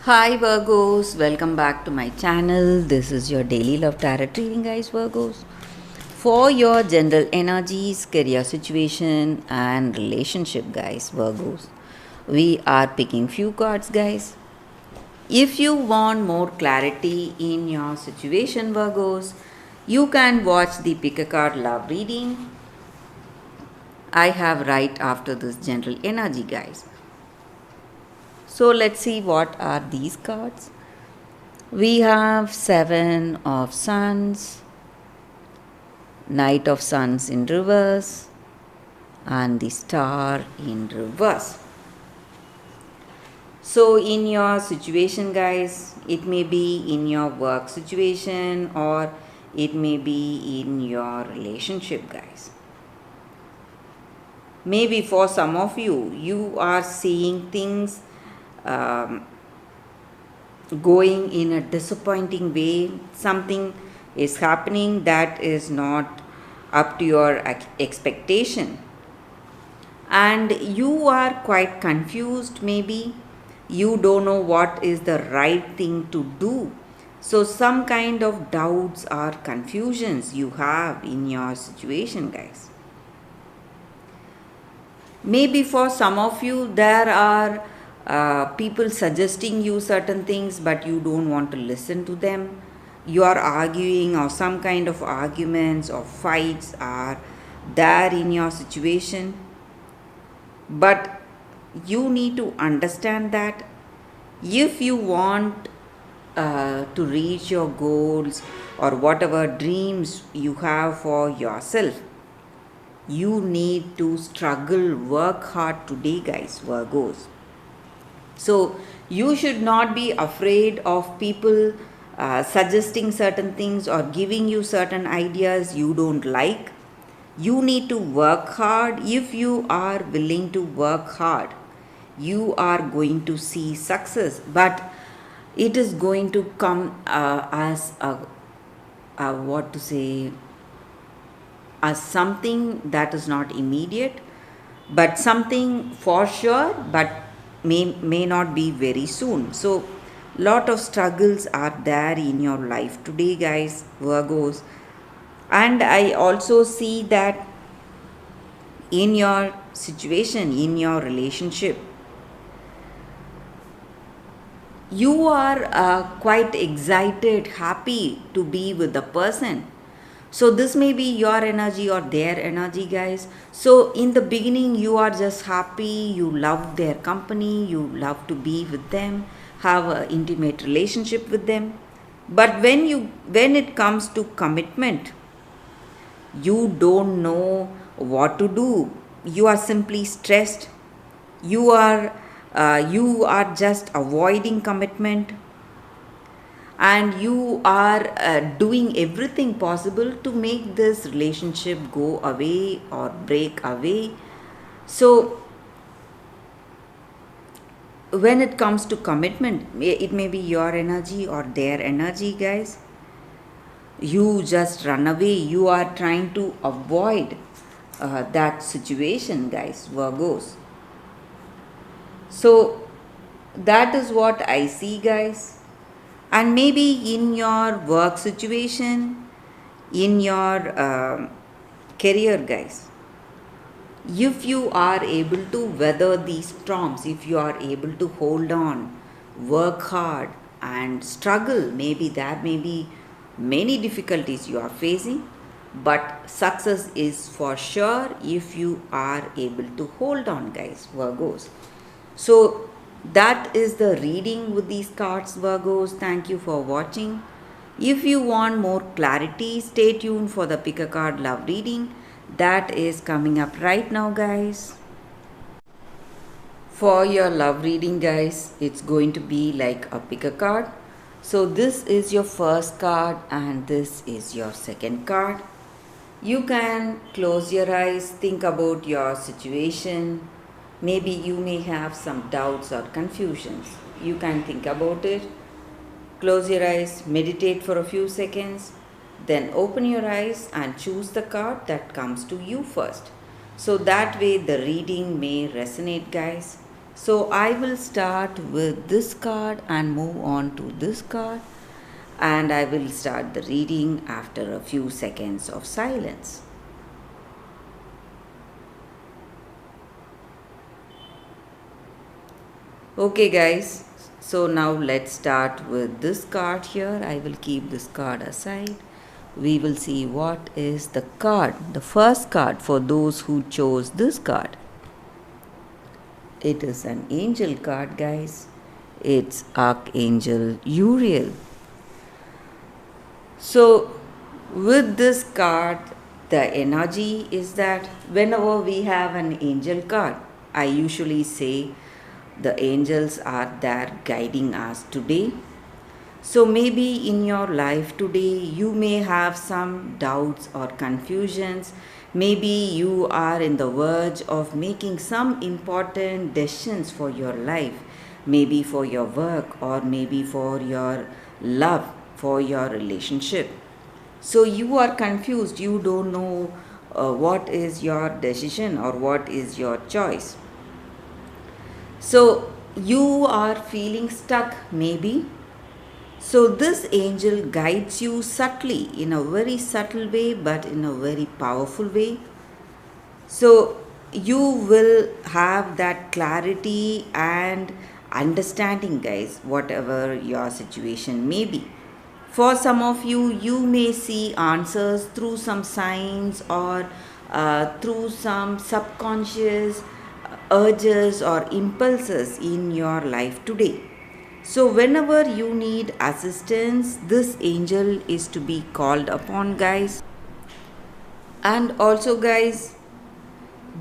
Hi Virgos, welcome back to my channel. This is your daily love tarot reading, guys. Virgos, for your general energies, career situation, and relationship, guys. Virgos, we are picking few cards, guys. If you want more clarity in your situation, Virgos, you can watch the pick a card love reading I have right after this general energy, guys. So let's see what are these cards. We have Seven of Suns, Knight of Suns in reverse, and the Star in reverse. So, in your situation, guys, it may be in your work situation or it may be in your relationship, guys. Maybe for some of you, you are seeing things um, going in a disappointing way. Something is happening that is not up to your expectation, and you are quite confused. Maybe you don't know what is the right thing to do. So some kind of doubts or confusions you have in your situation, guys. Maybe for some of you, there are people suggesting you certain things, but you don't want to listen to them. You are arguing, or some kind of arguments or fights are there in your situation. But you need to understand that if you want to reach your goals or whatever dreams you have for yourself, you need to struggle, work hard today, guys, Virgos. So you should not be afraid of people suggesting certain things or giving you certain ideas you don't like. You need to work hard. If you are willing to work hard, you are going to see success, but it is going to come as a what to say, as something that is not immediate, but something for sure, but may not be very soon. So lot of struggles are there in your life today, guys, Virgos. And I also see that in your situation, in your relationship, you are quite excited, happy to be with the person. So this may be your energy or their energy, guys. So in the beginning, you are just happy, you love their company, you love to be with them, have an intimate relationship with them. But when it comes to commitment, you don't know what to do. You are simply stressed. You are just avoiding commitment, and you are doing everything possible to make this relationship go away or break away. So when it comes to commitment, it may be your energy or their energy, guys. You just run away. You are trying to avoid that situation, guys, Virgos. So that is what I see, guys. And maybe in your work situation, in your career, guys, if you are able to weather these storms, if you are able to hold on, work hard, and struggle, maybe there may be many difficulties you are facing, but success is for sure if you are able to hold on, guys, Virgos. So that is the reading with these cards, Virgos. Thank you for watching. If you want more clarity, stay tuned for the pick a card love reading that is coming up right now, guys. For your love reading, guys, it's going to be like a pick a card. So this is your first card and this is your second card. You can close your eyes, think about your situation. Maybe you may have some doubts or confusions. You can think about it. Close your eyes, meditate for a few seconds, then open your eyes and choose the card that comes to you first. So that way the reading may resonate, guys. So I will start with this card and move on to this card, and I will start the reading after a few seconds of silence. Okay, guys, so now let's start with this card here. I will keep this card aside. We will see what is the card, the first card for those who chose this card. It is an angel card, guys. It's Archangel Uriel. So, with this card, the energy is that whenever we have an angel card, I usually say the angels are there guiding us today. So, maybe in your life today, you may have some doubts or confusions. Maybe you are in the verge of making some important decisions for your life, maybe for your work or maybe for your love, for your relationship. So you are confused, you don't know what is your decision or what is your choice. So you are feeling stuck, maybe. So this angel guides you subtly, in a very subtle way, but in a very powerful way. So you will have that clarity and understanding, guys, whatever your situation may be. For some of you, you may see answers through some signs or through some subconscious urges or impulses in your life today. So, whenever you need assistance, this angel is to be called upon, guys. And also, guys,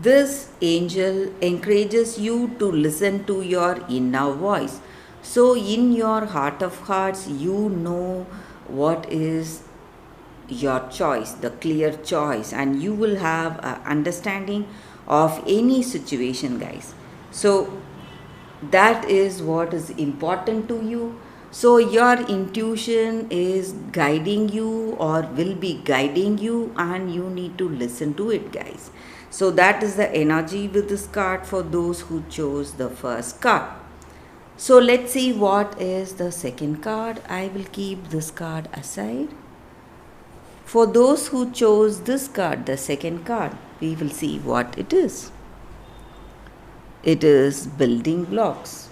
this angel encourages you to listen to your inner voice. So, in your heart of hearts, you know what is your choice, the clear choice, and you will have an understanding of any situation, guys. So, that is what is important to you. So, your intuition is guiding you or will be guiding you, and you need to listen to it, guys. So, that is the energy with this card for those who chose the first card. So, let's see what is the second card. I will keep this card aside. For those who chose this card, the second card, we will see what it is. It is building blocks.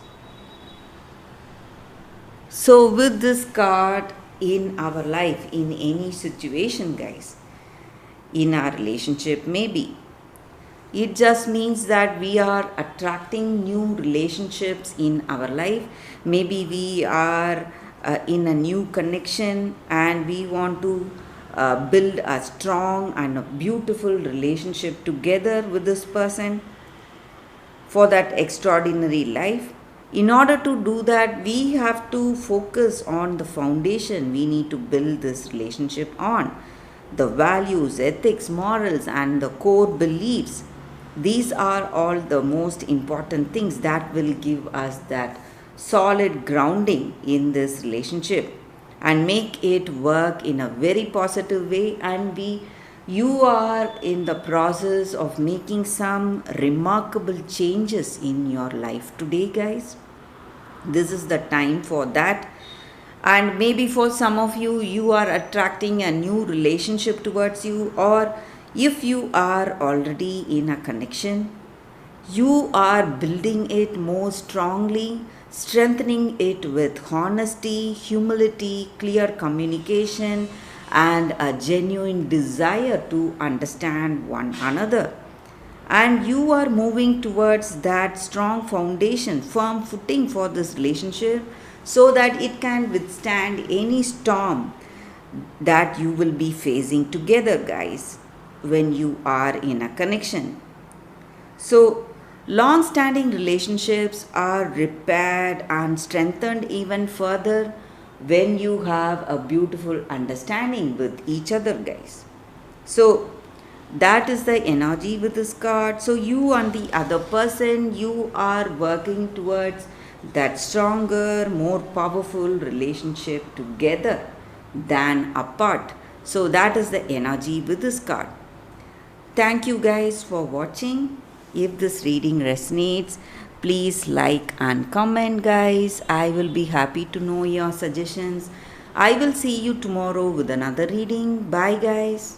So, with this card in our life, in any situation, guys, in our relationship, maybe, it just means that we are attracting new relationships in our life. Maybe we are in a new connection and we want to build a strong and a beautiful relationship together with this person for that extraordinary life. In order to do that, we have to focus on the foundation we need to build this relationship on, the values, ethics, morals, and the core beliefs. These are all the most important things that will give us that solid grounding in this relationship and make it work in a very positive way. And you are in the process of making some remarkable changes in your life today, guys. This is the time for that. And maybe for some of you, you are attracting a new relationship towards you, or if you are already in a connection, you are building it more strongly, strengthening it with honesty, humility, clear communication, and a genuine desire to understand one another. And you are moving towards that strong foundation, firm footing for this relationship so that it can withstand any storm that you will be facing together, guys, when you are in a connection. So, long standing relationships are repaired and strengthened even further when you have a beautiful understanding with each other, guys. So, that is the energy with this card. So, you and the other person, you are working towards that stronger, more powerful relationship together than apart. So, that is the energy with this card. Thank you guys for watching. If this reading resonates, Please like and comment, guys. I will be happy to know your suggestions. I will see you tomorrow with another reading. Bye, guys.